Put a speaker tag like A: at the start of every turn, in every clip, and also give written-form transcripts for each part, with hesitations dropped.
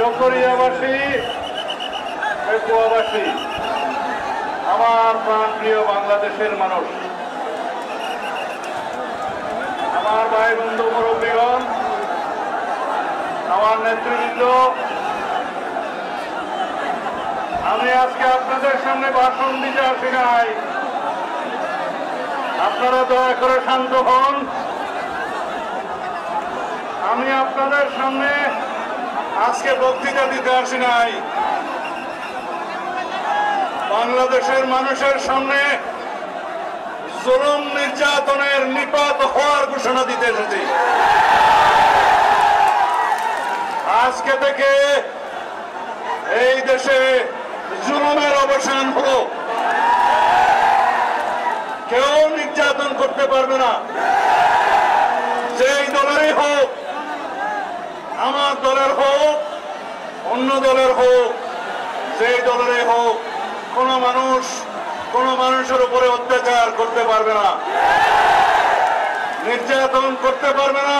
A: চকরিয়াবাসী, পেকুয়াবাসী, আমার প্রাণপ্রিয় বাংলাদেশের মানুষ, আমার ভাই বন্ধু মুরব্বীগণ, আমার নেতৃবৃন্দ, আমি আজকে আপনাদের সামনে ভাষণ দিতে আসি নাই। আপনারা দয়া করে শান্ত হন। আমি আপনাদের সামনে আজকে বক্তৃতা দিতে আসি নাই। বাংলাদেশের মানুষের সামনে জুলুম নির্যাতনের নিপাত হওয়ার ঘোষণা দিতে এসেছি। আজকে থেকে এই দেশে জুলুমের অবসান হলো। কেউ নির্যাতন করতে পারবে না, যেই দলেরই হোক, আমার দলের হোক, অন্য দলের হোক, যেই দলেরই হোক, কোন মানুষের উপরে অত্যাচার করতে পারবে না, নির্যাতন করতে পারবে না,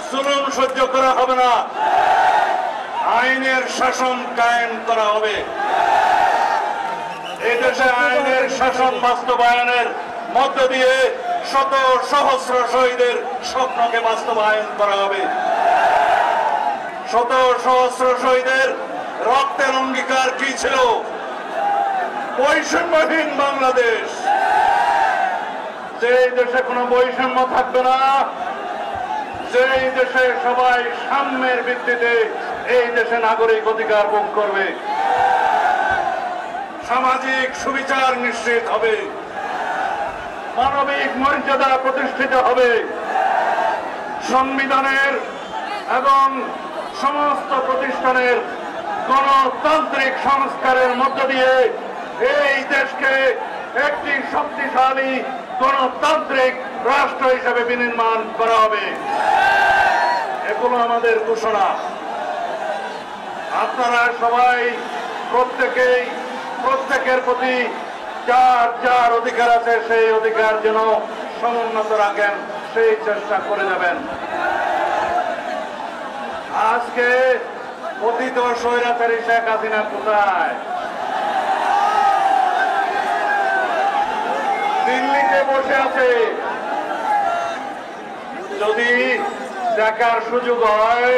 A: জুলুম সহ্য করা হবে না। আইনের শাসন কায়েম করা হবে। এই দেশে আইনের শাসন বাস্তবায়নের মধ্য দিয়ে শত সহস্র শহীদের স্বপ্নকে বাস্তবায়ন করা হবে। শত সহস্র শহীদের রক্তের অঙ্গীকার কি ছিল? বৈষম্যহীন বাংলাদেশ। যে দেশে কোনো বৈষম্য থাকবে না, যেই দেশে সবাই সাম্যের ভিত্তিতে এই দেশে নাগরিক অধিকার ভোগ করবে, সামাজিক সুবিচার নিশ্চিত হবে, মানবিক মর্যাদা প্রতিষ্ঠিত হবে, সংবিধানের এবং সমস্ত প্রতিষ্ঠানের গণতান্ত্রিক সংস্কারের মধ্য দিয়ে এই দেশকে একটি শক্তিশালী গণতান্ত্রিক রাষ্ট্র হিসেবে বিনির্মাণ করা হবে। এগুলো আমাদের ঘোষণা। আপনারা সবাই প্রত্যেকের প্রতি যার যার অধিকার আছে সেই অধিকার যেন সমুন্নত রাখেন, সেই চেষ্টা করে যাবেন। আজকে পতিত স্বৈরাচারী শেখ হাসিনা কোথায়? দিল্লিতে বসে আছে। যদি দেখার সুযোগ হয়,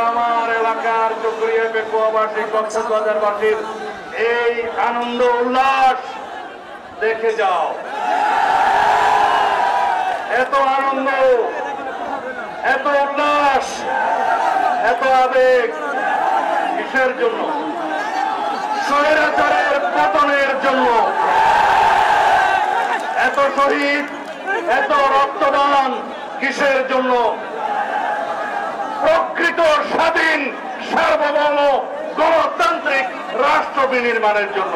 A: আমার এলাকার চকরিয়া, পেকুয়াবাসী, কক্সবাজারবাসীর এই আনন্দ উল্লাস দেখে যাও। এত আনন্দ, এত উল্লাস, এত আবেগ কিসের জন্য? স্বৈরাচারের পতনের জন্য। এত শহীদ, এত রক্তদান কিসের জন্য? প্রকৃত স্বাধীন সার্বভৌম গণতান্ত্রিক রাষ্ট্র বিনির্মাণের জন্য।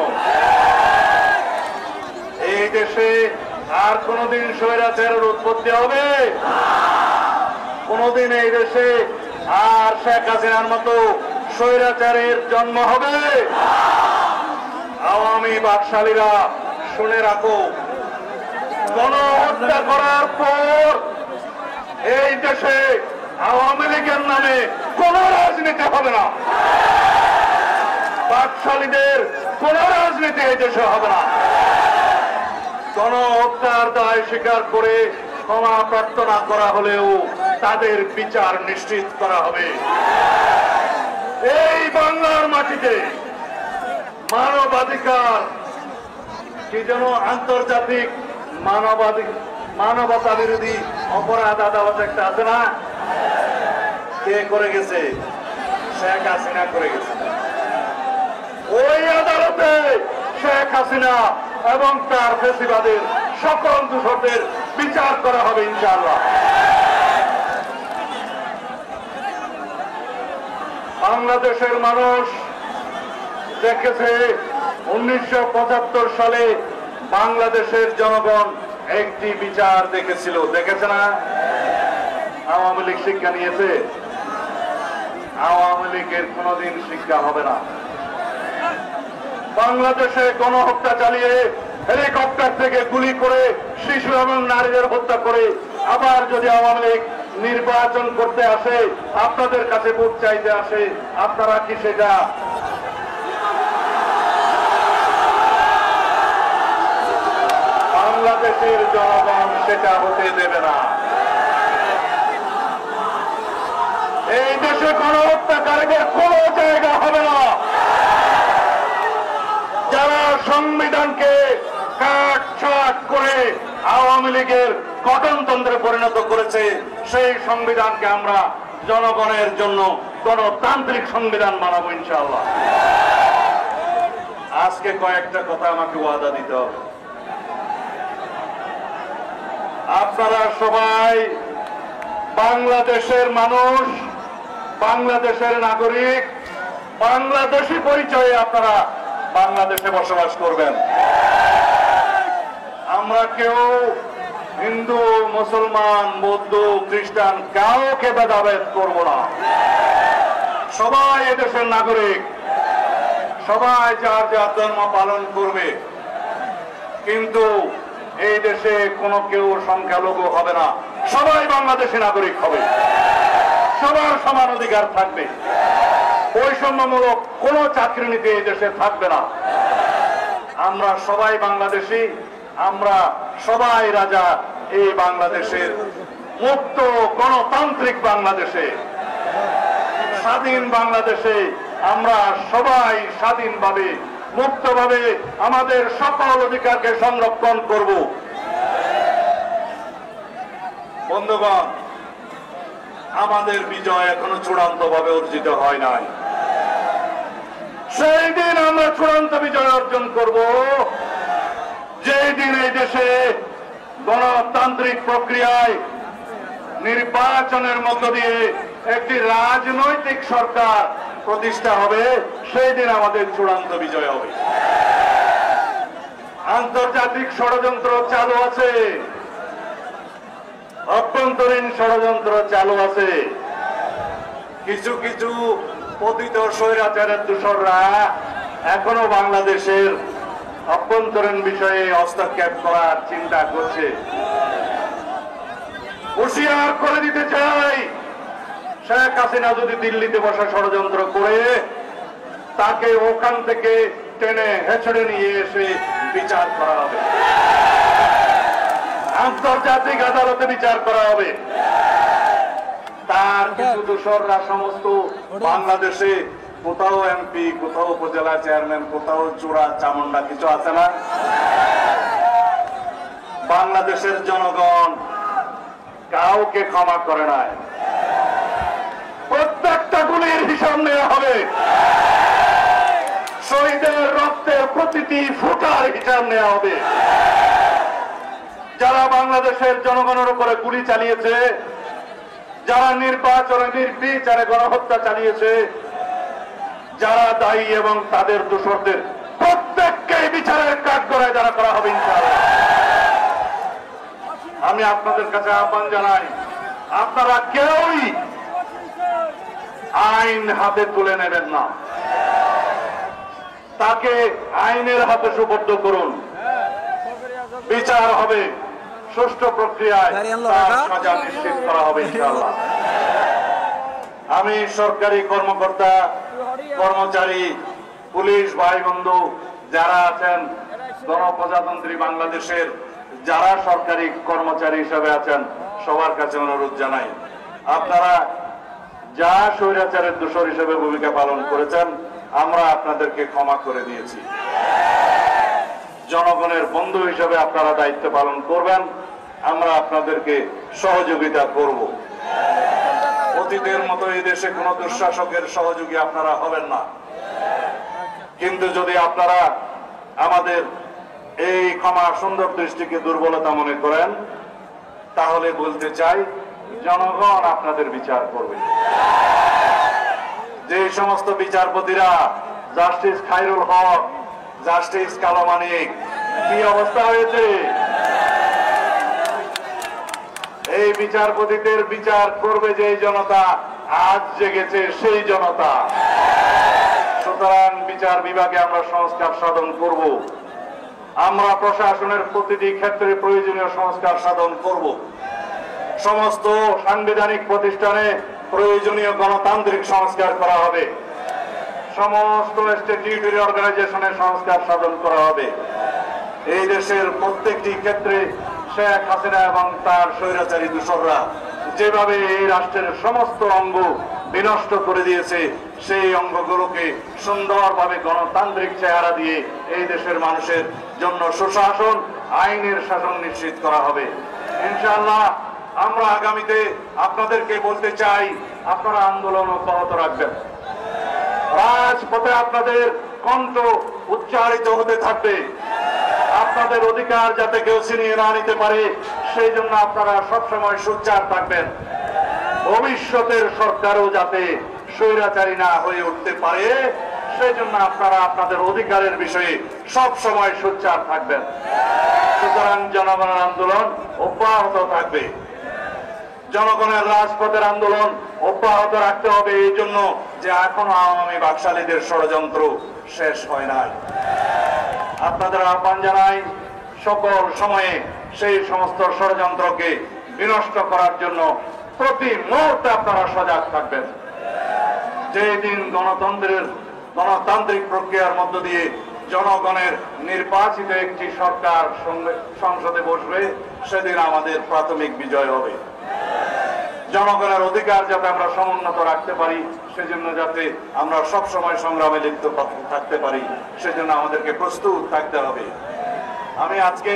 A: এই দেশে আর কোনদিন স্বৈরাচারের উৎপত্তি হবে? কোনদিন এই দেশে আর শেখ হাসিনার মতো স্বৈরাচারের জন্ম হবে? আওয়ামী বাকশালীরা শুনে রাখো, গণহত্যা করার পর এই দেশে আওয়ামী লীগের নামে কোন রাজনীতি হবে না। বাকশালীদের কোন রাজনীতি এই দেশে হবে না। গণহত্যার দায় স্বীকার করে ক্ষমা প্রার্থনা করা হলেও তাদের বিচার নিশ্চিত করা হবে। এই বাংলার মাটিতে মানবাধিকার কি যেন আন্তর্জাতিক মানবতা বিরোধী অপরাধ আদালত একটা আছে না? কে করে গেছে? শেখ হাসিনা করে গেছে। ওই আদালতে শেখ হাসিনা এবং তার ফ্যাসিবাদের সকল দোষীদের বিচার করা হবে ইনশাআল্লাহ। বাংলাদেশের মানুষ দেখেছে 1975 সালে বাংলাদেশের জনগণ একটি বিচার দেখেছিল, দেখেছে না? আওয়ামী লীগ শিক্ষা নিয়েছে? আওয়ামী লীগের কোনদিন শিক্ষা হবে না। বাংলাদেশে গণহত্যা চালিয়ে হেলিকপ্টার থেকে গুলি করে শিশু এবং নারীদের হত্যা করে আবার যদি আওয়ামী লীগ নির্বাচন করতে আসে, আপনাদের কাছে ভোট চাইতে আসে, আপনারা কি সেটা বাংলাদেশের জনগণ সেটা হতে দেবে না। এই দেশে গণহত্যাকারীদের কোনো জায়গা হবে না। যারা সংবিধানকে কাটছাট করে আওয়ামী লীগের গঠনতন্ত্রে পরিণত করেছে, সেই সংবিধানকে আমরা জনগণের জন্য গণতান্ত্রিক সংবিধান বানাবো ইনশাআল্লাহ। আজকে কয়েকটা কথা আমাকে ওয়াদা দিতে হবে। আপনারা সবাই বাংলাদেশের মানুষ, বাংলাদেশের নাগরিক, বাংলাদেশী পরিচয়ে আপনারা বাংলাদেশে বসবাস করবেন। আমরা কেউ হিন্দু, মুসলমান, বৌদ্ধ, খ্রিস্টান কাউকে ভেদাভেদ করব না। সবাই এদেশের নাগরিক, সবাই যার যার ধর্ম পালন করবে, কিন্তু এই দেশে কোনো কেউ সংখ্যালঘু হবে না। সবাই বাংলাদেশী নাগরিক হবে, সবার সমান অধিকার থাকবে, বৈষম্যমূলক কোনো চাকরি নীতি এই দেশে থাকবে না। আমরা সবাই বাংলাদেশী, আমরা সবাই রাজা এই বাংলাদেশের, মুক্ত গণতান্ত্রিক বাংলাদেশে, স্বাধীন বাংলাদেশে আমরা সবাই স্বাধীনভাবে মুক্তভাবে আমাদের সকল অধিকারকে সংরক্ষণ করব। বন্ধুগণ, আমাদের বিজয় এখনো চূড়ান্তভাবে অর্জিত হয় নাই। সেই দিন আমরা চূড়ান্ত বিজয় অর্জন করব যেই দিন এই দেশে গণতান্ত্রিক প্রক্রিয়ায় নির্বাচনের মধ্য দিয়ে একটি রাজনৈতিক সরকার প্রতিষ্ঠা হবে। সেই দিন আমাদের চূড়ান্ত বিজয় হবে। আন্তর্জাতিক ষড়যন্ত্র চালু আছে, অভ্যন্তরীণ ষড়যন্ত্র চালু আছে। কিছু কিছু পতিত স্বৈরাচারের দূষররা এখনো বাংলাদেশের অভ্যন্তরীণ বিষয়ে হস্তক্ষেপ করার চিন্তা করছে। হুঁশিয়ার করে দিতে চাই, শেখ হাসিনা যদি দিল্লিতে বসে ষড়যন্ত্র করে, তাকে ওখান থেকে টেনে হেঁচড়ে নিয়ে এসে বিচার করা হবে, আন্তর্জাতিক আদালতে বিচার করা হবে। তার কিছু দূষররা সমস্ত বাংলাদেশে কোথাও এমপি, কোথাও উপজেলা চেয়ারম্যান, কোথাও চূড়া চামুন্ডা কিছু আছে না? বাংলাদেশের জনগণ কাউকে ক্ষমা করে নাই। প্রত্যেকটা গুলির হিসাব নেওয়া হবে, শহীদের রক্তের প্রতিটি ফোঁটার হিসাব নেওয়া হবে। যারা বাংলাদেশের জনগণের উপরে গুলি চালিয়েছে, যারা নির্বাচনে নির্বিচারে গণহত্যা চালিয়েছে, যারা দায়ী এবং তাদের দোষরদের প্রত্যেককে বিচারের কাঠগড়ায় যারা করা হবে ইনশাআল্লাহ। আমি আপনাদের কাছে আহ্বান জানাই, আপনারা কেউই আইন হাতে তুলে নেবেন না, তাকে আইনের হাতে সুপর্দ করুন। বিচার হবে, সুষ্ঠু প্রক্রিয়ায় তার সাজা নিশ্চিত করা হবে ইনশাআল্লাহ। আমি সরকারি কর্মকর্তা, কর্মচারী, পুলিশ ভাই বন্ধু যারা আছেন, গণপ্রজাতন্ত্রী বাংলাদেশের যারা সরকারি কর্মচারী হিসেবে আছেন, সবার কাছে অনুরোধ জানাই, আপনারা যা স্বৈরাচারের দোষর হিসেবে ভূমিকা পালন করেছেন, আমরা আপনাদেরকে ক্ষমা করে দিয়েছি। জনগণের বন্ধু হিসেবে আপনারা দায়িত্ব পালন করবেন, আমরা আপনাদেরকে সহযোগিতা করব। অতীতের মতো এই দেশে কোন দুঃশাসকের সহযোগী আপনারা হবেন না। কিন্তু যদি আপনারা আমাদের এই ক্ষমা সুন্দর দৃষ্টিকে দুর্বলতা মনে করেন, তাহলে বলতে চাই, জনগণ আপনাদের বিচার করবে। যে সমস্ত বিচারপতিরা, জাস্টিস খায়রুল হক, জাস্টিস কালো মানিক, কি অবস্থা হয়েছে, এই বিচারপতিদের বিচার করবে যে জনতা, আজ জেগেছে সেই জনতা। সুতরাং বিচার বিভাগে আমরা সংস্কার সাধন করব, আমরা প্রশাসনের প্রতিটি ক্ষেত্রে প্রয়োজনীয় সংস্কার সাধন করব। সমস্ত সাংবিধানিক প্রতিষ্ঠানে প্রয়োজনীয় গণতান্ত্রিক সংস্কার করা হবে, সমস্ত স্ট্যাটিউটরি অর্গানাইজেশনের সংস্কার সাধন করা হবে। এই দেশের প্রত্যেকটি ক্ষেত্রে শেখ হাসিনা এবং তার স্বৈরাচারী দূষররা যেভাবে এই রাষ্ট্রের সমস্ত অঙ্গ বিনষ্ট করে দিয়েছে, সেই অঙ্গগুলোকে সুন্দরভাবে গণতান্ত্রিক চেহারা দিয়ে এই দেশের মানুষের জন্য সুশাসন, আইনের শাসন নিশ্চিত করা হবে ইনশাআল্লাহ। আমরা আগামীতে আপনাদেরকে বলতে চাই, আপনারা আন্দোলন অব্যাহত রাখবেন, রাজপথে আপনাদের কণ্ঠ উচ্চারিত হতে থাকবে, আপনাদের অধিকার যাতে কেউ ছিনিয়ে না নিতে পারে সেই জন্য আপনারা সবসময় সোচ্চার থাকবেন। ভবিষ্যতের সরকারও যাতে স্বৈরাচারী না হয়ে উঠতে পারে সেই জন্য আপনারা আপনাদের অধিকারের বিষয়ে সব সময় সোচ্চার থাকবেন। সুতরাং জনগণের আন্দোলন অব্যাহত থাকবে, জনগণের রাজপথের আন্দোলন অব্যাহত রাখতে হবে, এই জন্য যে এখনো আওয়ামী বাকশালীদের ষড়যন্ত্র শেষ হয় নাই। আপনাদের আহ্বান জানাই সকল সময়ে সেই সমস্ত ষড়যন্ত্রকে বিনষ্ট করার জন্য প্রতি মুহূর্তে আপনারা সজাগ থাকবেন। যেদিন গণতান্ত্রিক প্রক্রিয়ার মধ্য দিয়ে জনগণের নির্বাচিত একটি সরকার সংসদে বসবে, সেদিন আমাদের প্রাথমিক বিজয় হবে। জনগণের অধিকার যাতে আমরা সমুন্নত রাখতে পারি, সেজন্য যাতে আমরা সব সময় সংগ্রামে লিপ্ত থাকতে পারি, সেজন্য আমাদেরকে প্রস্তুত থাকতে হবে। আমি আজকে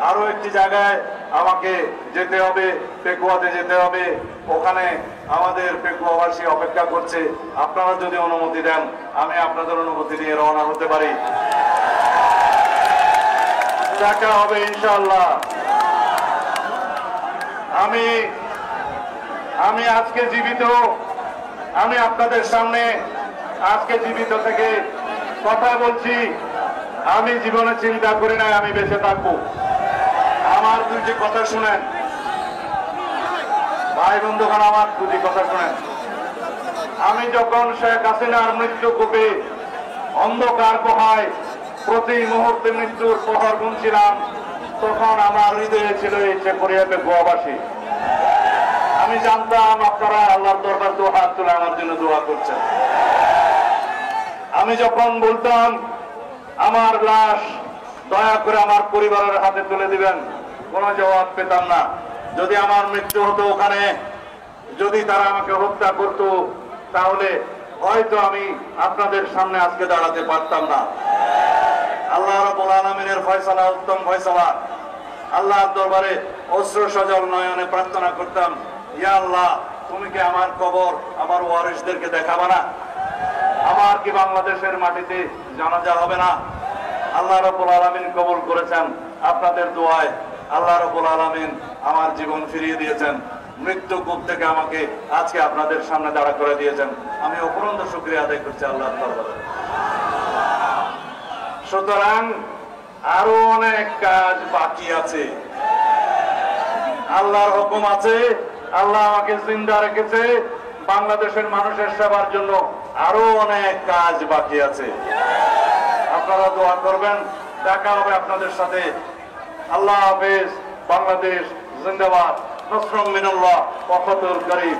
A: আরো একটি জায়গায় আমাকে যেতে হবে, পেকুয়াতে যেতে হবে, ওখানে আমাদের পেকুয়াবাসী অপেক্ষা করছে। আপনারা যদি অনুমতি দেন আমি আপনাদের অনুমতি নিয়ে রওনা হতে পারি, দেখা হবে ইনশাআল্লাহ। আমি আজকে জীবিত, আমি আপনাদের সামনে আজকে জীবিত থেকে কথা বলছি। আমি জীবনে চিন্তা করি নাই আমি বেঁচে থাকবো। আমার দুটি কথা শুনেন ভাই বন্ধুগণ, আমার দুটি কথা শুনেন। আমি যখন শেখ হাসিনার মৃত্যু কূপে অন্ধকার গুহায় প্রতি মুহূর্তে মৃত্যুর প্রহর গুনছিলাম, তখন আমার হৃদয়ে ছিল এই চেকরিয়া পেকুয়াবাসী। আমি জানতাম আপনারা আল্লাহর দরবার দু হাত তুলে আমার জন্য দোয়া করছেন। আমি যখন বলতাম আমার লাশ দয়া করে আমার পরিবারের হাতে তুলে দিবেন, কোনো জবাব পেতাম না। যদি আমার মৃত্যু হতো ওখানে, যদি তারা আমাকে হত্যা করত, তাহলে হয়তো আমি আপনাদের সামনে আজকে দাঁড়াতে পারতাম না। আল্লাহ রাব্বুল আলামিনের ফয়সালা উত্তম ফয়সালা। আল্লাহর দরবারে অশ্রু সজল নয়নে প্রার্থনা করতাম, ইয়া আল্লাহ, তুমি কি আমার কবর আমার ওয়ারিসদেরকে দেখাবা না? আমার কি বাংলাদেশের মাটিতে জানাজা হবে না? আল্লাহ রাব্বুল আলামিন কবুল করেছেন আপনাদের দোয়ায়। আল্লাহ রাব্বুল আলামিন আমার জীবন ফিরিয়ে দিয়েছেন, মৃত্যু কূপ থেকে আমাকে আজকে আপনাদের সামনে দাঁড়া করে দিয়েছেন। আমি অপরন্ত শুকরিয়া আদায় করছি আল্লাহর দরবারে। সুতরাং আরো অনেক কাজ বাকি আছে, আল্লাহর হুকুম আছে। আল্লাহ আমাকে জিন্দা রেখেছে বাংলাদেশের মানুষের সেবার জন্য, আরো অনেক কাজ বাকি আছে। আপনারা দোয়া করবেন, দেখা হবে আপনাদের সাথে। আল্লাহ হাফেজ। বাংলাদেশ জিন্দাবাদ। নসরুম মিনাল্লাহ ওয়া ফাতুল করিম।